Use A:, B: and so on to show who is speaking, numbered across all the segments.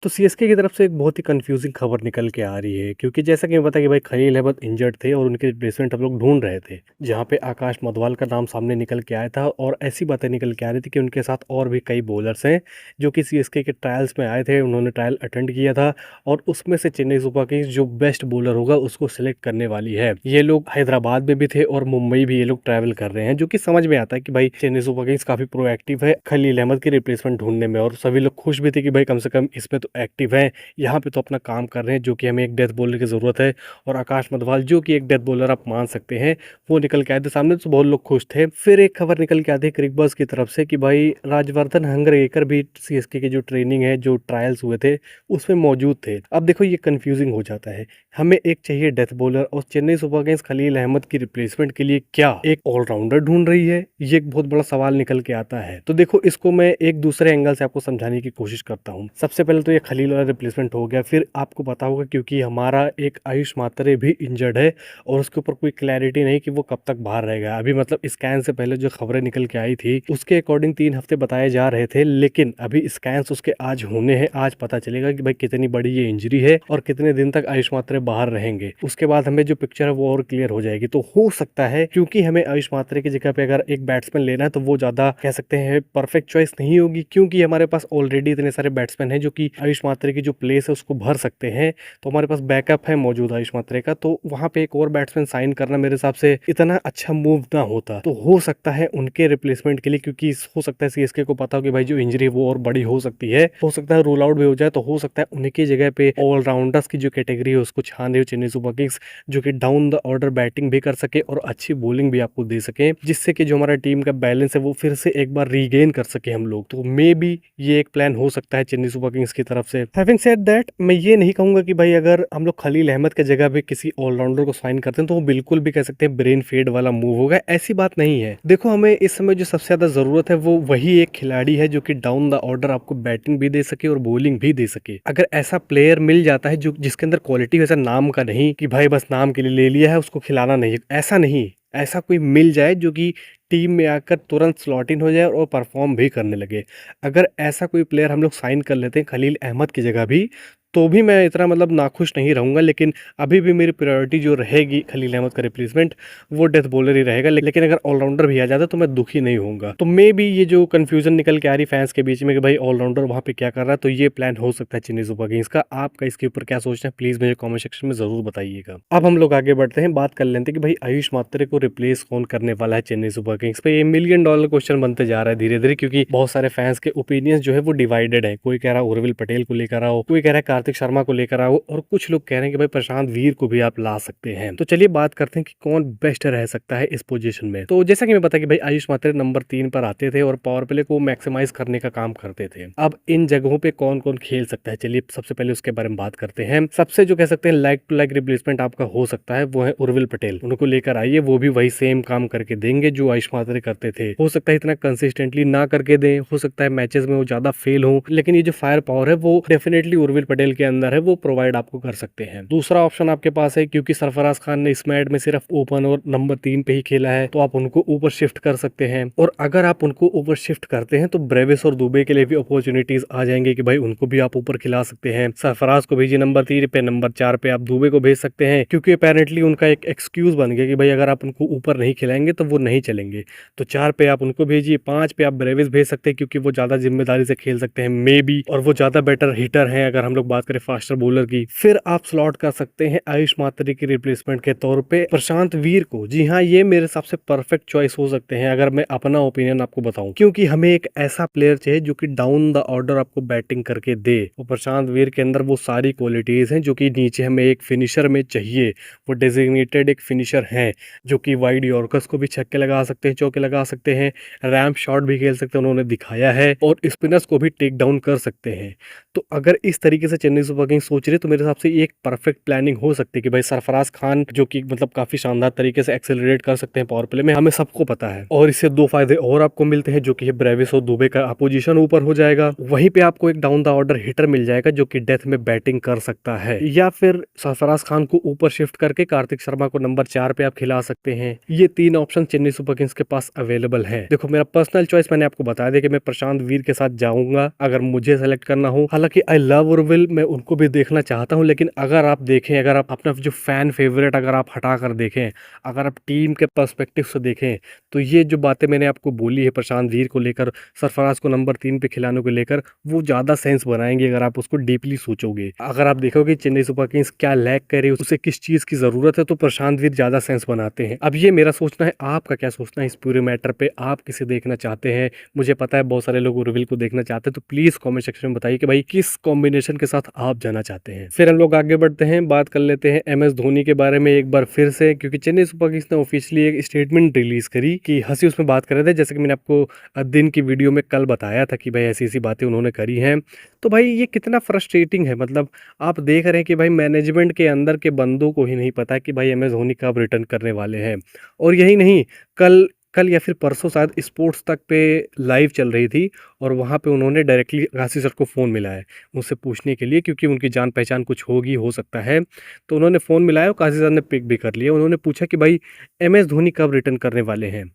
A: तो सीएसके की तरफ से एक बहुत ही कंफ्यूजिंग खबर निकल के आ रही है, क्योंकि जैसा कि पता कि भाई खलील अहमद इंजर्ड थे और उनके रिप्लेसमेंट हम लोग ढूंढ रहे थे। जहां पे आकाश मधवाल का नाम सामने निकल के आया था और ऐसी बातें निकल के आ रही थी कि उनके साथ और भी कई बॉलर्स हैं जो कि सीएसके के ट्रायल्स में आए थे। उन्होंने ट्रायल अटेंड किया था और उसमें से चेन्नई सुपर किंग्स जो बेस्ट बॉलर होगा उसको सिलेक्ट करने वाली है। ये लोग हैदराबाद में भी थे और मुंबई भी ये लोग ट्रैवल कर रहे हैं, जो कि समझ में आता है कि भाई चेन्नई सुपर किंग्स काफी प्रोएक्टिव है खलील अहमद की रिप्लेसमेंट ढूंढने में। और सभी लोग खुश भी थे कि भाई कम से कम इसमें तो एक्टिव है, यहाँ पे तो अपना काम कर रहे हैं, जो कि हमें एक डेथ बॉलर की ज़रूरत है। और आकाश मधवाल जो कि एक डेथ बॉलर आप मान सकते हैं, वो निकल के आए थे सामने, तो बहुत लोग खुश थे। फिर एक खबर निकल के आती है क्रिक बज़ की तरफ से कि भाई राजवर्धन हंगरकर भी सीएसके की जो ट्रेनिंग है, जो ट्रायल्स हुए थे उसमें मौजूद थे। अब देखो ये कंफ्यूजिंग हो जाता है, हमें एक चाहिए डेथ बॉलर और चेन्नई सुपर किंग्स खलील अहमद की रिप्लेसमेंट के लिए क्या एक ऑलराउंडर ढूंढ रही है? ये एक बहुत बड़ा सवाल निकल के आता है। तो देखो इसको मैं एक दूसरे एंगल से आपको समझाने की कोशिश करता हूँ। सबसे पहले तो ये खलील वाला रिप्लेसमेंट हो गया, फिर आपको पता होगा क्योंकि हमारा एक आयुष मात्रे भी इंजर्ड है और उसके ऊपर कोई क्लैरिटी नहीं कि वो कब तक बाहर रहेगा। अभी मतलब स्कैन से पहले जो खबरें निकल के आई थी उसके अकॉर्डिंग 3 हफ्ते बताए जा रहे थे, लेकिन अभी स्कैन्स उसके आज होने हैं। आज पता चलेगा कि भाई कितनी बड़ी ये इंजरी है और कितने दिन तक आयुष मात्रे बाहर रहेंगे। उसके बाद हमें जो पिक्चर है वो और क्लियर हो जाएगी। तो हो सकता है क्योंकि हमें आयुष मात्रे की जगह पे अगर एक बैट्समैन लेना है तो वो ज्यादा कह सकते हैं परफेक्ट चॉइस नहीं होगी, क्योंकि हमारे पास ऑलरेडी इतने सारे बैट्समैन हैं जो कि आयुष मात्रे की जो प्लेस है उसको भर सकते हैं। तो हमारे पास बैकअप है मौजूद आयुष मात्रे का, तो वहां पे एक और बैट्समैन साइन करना मेरे हिसाब से इतना अच्छा मूव ना होता। तो हो सकता है उनके रिप्लेसमेंट के लिए, क्योंकि हो सकता है सीएसके को पता हो कि भाई जो इंजरी है वो और बड़ी हो सकती है, हो सकता है रूल आउट भी हो जाए, तो हो सकता है उनकी जगह पे ऑलराउंडर्स की जो कैटेगरी है उसको छान रही हो चेन्नई सुपर किंग्स, जो कि डाउन द ऑर्डर बैटिंग भी कर सके और अच्छी बॉलिंग भी आपको दे सके, जिससे कि जो हमारा टीम का बैलेंस है वो फिर से एक बार रीगेन कर सके हम लोग। तो मे बी ये एक प्लान हो सकता है चेन्नई सुपर किंग्स की तरफ से। हैविंग सेड दैट, मैं ये नहीं कहूंगा कि भाई अगर हम लोग खलील अहमद के जगह पे किसी ऑलराउंडर को साइन करते हैं तो वो बिल्कुल भी कह सकते हैं ब्रेन फेड वाला मूव होगा, ऐसी बात नहीं है। देखो हमें इस समय जो सबसे ज्यादा जरूरत है वो वही एक खिलाड़ी है जो कि डाउन द ऑर्डर आपको बैटिंग भी दे सके और बॉलिंग भी दे सके। अगर ऐसा प्लेयर मिल जाता है जो जिसके अंदर क्वालिटी, वैसा नाम का नहीं कि भाई बस नाम के लिए ले लिया है उसको खिलाना नहीं, ऐसा नहीं, ऐसा कोई मिल जाए जो कि टीम में आकर तुरंत स्लॉट इन हो जाए और परफॉर्म भी करने लगे। अगर ऐसा कोई प्लेयर हम लोग साइन कर लेते हैं खलील अहमद की जगह भी, तो भी मैं इतना मतलब नाखुश नहीं रहूंगा। लेकिन अभी भी मेरी प्रायोरिटी जो रहेगी खलील अहमद का रिप्लेसमेंट वो डेथ बॉलर ही रहेगा। लेकिन अगर ऑलराउंडर भी आ जाता तो मैं दुखी नहीं होऊंगा। तो मे भी ये जो कंफ्यूजन निकल के आ रही फैंस के बीच में कि भाई ऑलराउंडर वहां पे क्या कर रहा है, तो ये प्लान हो सकता है चेन्नई सुपर किंग्स का। आपका इसके ऊपर क्या सोचना है प्लीज मुझे कॉमेंट सेक्शन में जरूर बताइएगा। अब हम लोग आगे बढ़ते हैं, बात कर लेते हैं कि भाई आयुष मात्रे को रिप्लेस कौन करने वाला है चेन्नई सुपर किंग्स पे। ये $1 मिलियन क्वेश्चन बनते जा रहा है धीरे धीरे, क्योंकि बहुत सारे फैंस के ओपिनियंस जो है वो डिवाइडेड है। कोई कह रहा है उर्विल पटेल को लेकर आओ, कोई कह रहा है कार्तिक शर्मा को लेकर आओ, और कुछ लोग कह रहे हैं कि भाई प्रशांत वीर को भी आप ला सकते हैं। तो चलिए बात करते हैं कि कौन बेस्ट रह सकता है इस पोजीशन में। तो जैसा कि मैं बता कि भाई आयुष मात्रे नंबर 3 पर आते थे और पावर प्ले को मैक्सिमाइज करने का काम करते थे। अब इन जगहों पे कौन कौन खेल सकता है, चलिए सबसे पहले उसके बारे में बात करते हैं। सबसे जो कह सकते हैं लाइक टू लाइक रिप्लेसमेंट आपका हो सकता है वो है उर्विल पटेल। उनको लेकर आइए, वो भी वही सेम काम करके देंगे जो आयुष मात्रे करते थे। हो सकता है इतना कंसिस्टेंटली ना करके दें, हो सकता है मैचेस में वो ज्यादा फेल हो, लेकिन ये जो फायर पावर है वो डेफिनेटली उर्विल पटेल के अंदर है, वो प्रोवाइड आपको कर सकते हैं। दूसरा ऑप्शन आपके पास है, क्योंकि सरफराज खान ने इस मैच में सिर्फ ओपन और नंबर 3 पे ही खेला है, तो आप उनको ऊपर शिफ्ट कर सकते हैं। और अगर आप उनको ऊपर शिफ्ट करते हैं तो ब्रेविस और दुबे के लिए भी अपॉर्चुनिटीज आ जाएंगे कि भाई उनको भी आप ऊपर खिला सकते हैं। सरफराज को भेजिए नंबर 3 पे, नंबर 4 पे आप दुबे को भेज सकते हैं, क्योंकि अपेरेंटली उनका एक एक्सक्यूज बन गया कि भाई अगर आप उनको ऊपर नहीं खिलाएंगे तो वो नहीं चलेंगे। तो 4 पे आप उनको भेजिए, 5 पे आप ब्रेविस भेज सकते हैं क्योंकि वो ज्यादा जिम्मेदारी से खेल सकते हैं मे बी, और वो ज्यादा बेटर हिटर हैं अगर हम लोग बात करें फास्टर बॉलर की। फिर आप स्लॉट कर सकते हैं आयुष मात्रे की रिप्लेसमेंट के तौर पे प्रशांत वीर को। जी हाँ, ये मेरे हिसाब से परफेक्ट चॉइस हो सकते हैं अगर मैं अपना ओपिनियन आपको बताऊं, क्योंकि हमें एक ऐसा प्लेयर चाहिए जो कि डाउन द ऑर्डर आपको बैटिंग करके दे। और प्रशांत वीर के अंदर वो सारी क्वालिटीज हैं जो कि नीचे हमें एक फिनिशर में चाहिए। वो डेजिग्नेटेड एक फिनिशर हैं जो कि वाइड यॉर्कर्स को भी छक्के लगा सकते हैं, चौके लगा सकते हैं, रैम्प शॉट भी खेल सकते हैं, उन्होंने दिखाया है, और स्पिनर्स को भी टेक डाउन कर सकते हैं। तो अगर इस तरीके से चेन्नई सुपर किंग्स सोच रही है, तो मेरे हिसाब से ये एक परफेक्ट प्लानिंग हो सकती है कि भाई सरफराज खान जो कि मतलब काफी शानदार तरीके से एक्सेलरेट कर सकते हैं पावर प्ले में, हमें सबको पता है। और इससे दो फायदे और आपको मिलते हैं, जो कि ब्रेविस और दुबे का अपोजिशन ऊपर हो जाएगा, वहीं पे आपको एक डाउन द ऑर्डर हिटर मिल जाएगा जो कि डेथ में बैटिंग कर सकता है, या फिर सरफराज खान को ऊपर शिफ्ट करके कार्तिक शर्मा को नंबर 4 पे आप खिला सकते हैं। ये 3 ऑप्शन चेन्नई सुपर किंग्स के पास अवेलेबल है। देखो मेरा पर्सनल चॉइस मैंने आपको बता दिया कि मैं प्रशांत वीर के साथ जाऊंगा अगर मुझे सेलेक्ट करना हो। हालांकि आई लव उर्विल, मैं उनको भी देखना चाहता हूं, लेकिन अगर आप देखें, अगर आप अपना जो फैन फेवरेट अगर आप हटा कर देखें, अगर आप टीम के पर्सपेक्टिव से देखें, तो ये जो बातें मैंने आपको बोली है प्रशांत वीर को लेकर, सरफराज को नंबर 3 पे खिलाने को लेकर, वो ज्यादा सेंस बनाएंगे अगर आप उसको डीपली सोचोगे। अगर आप देखोगे चेन्नई सुपर किंग्स क्या लैक कर रही है, उसे किस चीज की जरूरत है, तो प्रशांत वीर ज्यादा सेंस बनाते हैं। अब ये मेरा सोचना है, आपका क्या सोचना है इस पूरे मैटर पे? आप किसे देखना चाहते हैं? मुझे पता है बहुत सारे लोग उर्विल को देखना चाहते हैं, तो प्लीज कमेंट सेक्शन में बताइए कि भाई किस कॉम्बिनेशन के साथ आप जाना चाहते हैं। फिर हम लोग आगे बढ़ते हैं, बात कर लेते हैं एम एस धोनी के बारे में एक बार फिर से, क्योंकि चेन्नई सुपर किंग्स ने ऑफिशियली एक स्टेटमेंट रिलीज करी कि हंसी उसमें बात कर रहे थे, जैसे कि मैंने आपको दिन की वीडियो में कल बताया था कि भाई ऐसी ऐसी बातें उन्होंने करी हैं। तो भाई ये कितना फ्रस्ट्रेटिंग है, मतलब आप देख रहे हैं कि भाई मैनेजमेंट के अंदर के बंदों को ही नहीं पता कि भाई एम एस धोनी कब रिटर्न करने वाले हैं। और यही नहीं, कल कल या फिर परसों शायद स्पोर्ट्स तक पे लाइव चल रही थी, और वहाँ पे उन्होंने डायरेक्टली काशी सर को फ़ोन मिलाया मुझसे पूछने के लिए, क्योंकि उनकी जान पहचान कुछ होगी, हो सकता है। तो उन्होंने फ़ोन मिलाया और काशी सर ने पिक भी कर लिया। उन्होंने पूछा कि भाई एम एस धोनी कब रिटर्न करने वाले हैं,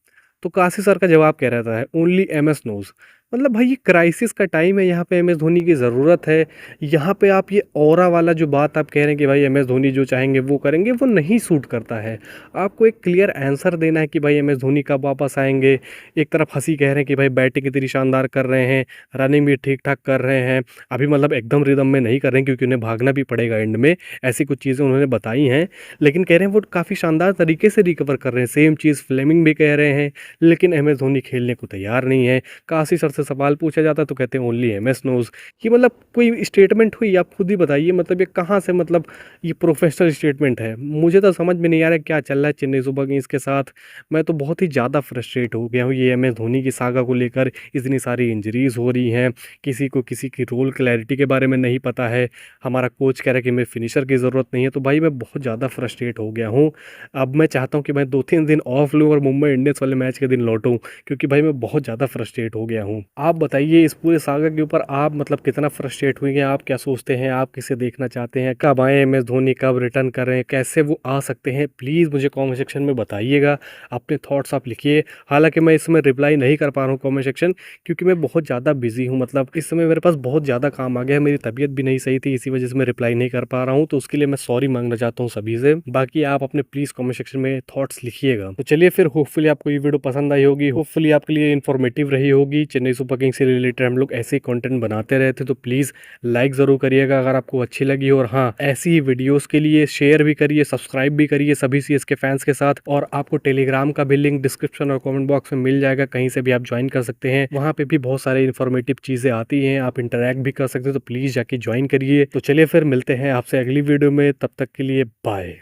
A: तो काशी सर का जवाब कह रहा था, ओनली एम एस नोज। मतलब भाई ये क्राइसिस का टाइम है, यहाँ पे एम एस धोनी की ज़रूरत है। यहाँ पे आप ये ऑरा वाला जो बात आप कह रहे हैं कि भाई एम एस धोनी जो चाहेंगे वो करेंगे, वो नहीं सूट करता है। आपको एक क्लियर आंसर देना है कि भाई एम एस धोनी कब वापस आएंगे। एक तरफ हंसी कह रहे हैं कि भाई बैटिंग इतनी शानदार कर रहे हैं, रनिंग भी ठीक ठाक कर रहे हैं, अभी मतलब एकदम रिदम में नहीं कर रहे हैं क्योंकि उन्हें भागना भी पड़ेगा एंड में, ऐसी कुछ चीज़ें उन्होंने बताई हैं। लेकिन कह रहे हैं वो काफ़ी शानदार तरीके से रिकवर कर रहे हैं। सेम चीज़ फ्लेमिंग भी कह रहे हैं, लेकिन एम एस धोनी खेलने को तैयार नहीं है। काशी सर से सवाल पूछा जाता तो कहते हैं ओनली एम एस नोज। ये मतलब कोई स्टेटमेंट हुई? आप खुद ही बताइए, मतलब ये कहाँ से, मतलब ये प्रोफेशनल स्टेटमेंट है? मुझे तो समझ में नहीं आ रहा है क्या चल रहा है चेन्नई सुपर किंग्स के साथ। मैं तो बहुत ही ज़्यादा फ्रस्ट्रेट हो गया हूँ ये एम एस धोनी की सागा को लेकर। इतनी सारी इंजरीज हो रही हैं, किसी को किसी की रोल क्लैरिटी के बारे में नहीं पता है। हमारा कोच कह रहा है कि हमें फिनिशर की ज़रूरत नहीं है। तो भाई मैं बहुत ज़्यादा फ्रस्ट्रेट हो गया हूँ। अब मैं चाहता हूँ कि मैं 2-3 दिन ऑफ लूँ और मुंबई इंडियंस वाले मैच के दिन लौटूँ, क्योंकि भाई मैं बहुत ज़्यादा फ्रस्ट्रेट हो गया हूँ। आप बताइए इस पूरे सागा के ऊपर आप मतलब कितना फ्रस्ट्रेट हुए हैं? आप क्या सोचते हैं? आप किसे देखना चाहते हैं? कब आए एम एस धोनी, कब रिटर्न करें, कैसे वो आ सकते हैं? प्लीज़ मुझे कमेंट सेक्शन में बताइएगा, अपने थॉट्स आप लिखिए। हालांकि मैं इस समय रिप्लाई नहीं कर पा रहा हूँ कमेंट सेक्शन, क्योंकि मैं बहुत ज़्यादा बिजी हूँ। मतलब इस समय मेरे पास बहुत ज़्यादा काम आ गया है, मेरी तबीयत भी नहीं सही थी, इसी वजह से मैं रिप्लाई नहीं कर पा रहा हूँ। तो उसके लिए मैं सॉरी मांगना चाहता हूँ सभी से। बाकी आप अपने प्लीज़ कमेंट सेक्शन में थॉट्स लिखिएगा। तो चलिए फिर, होपफुली आपको ये वीडियो पसंद आई होगी, होपफुली आपके लिए इन्फॉर्मेटिव रही होगी। चेन्नई सुपर किंग्स से रिलेटेड हम लोग ऐसे ही कंटेंट बनाते रहते, तो प्लीज़ लाइक ज़रूर करिएगा अगर आपको अच्छी लगी। और हाँ, ऐसी ही वीडियोस के लिए शेयर भी करिए, सब्सक्राइब भी करिए सभी सीएसके फैंस के साथ। और आपको टेलीग्राम का भी लिंक डिस्क्रिप्शन और कमेंट बॉक्स में मिल जाएगा, कहीं से भी आप ज्वाइन कर सकते हैं। वहाँ पे भी बहुत सारे इन्फॉर्मेटिव चीज़ें आती हैं, आप इंटरैक्ट भी कर सकते हैं, तो प्लीज़ जाके ज्वाइन करिए। तो चलिए फिर मिलते हैं आपसे अगली वीडियो में, तब तक के लिए बाय।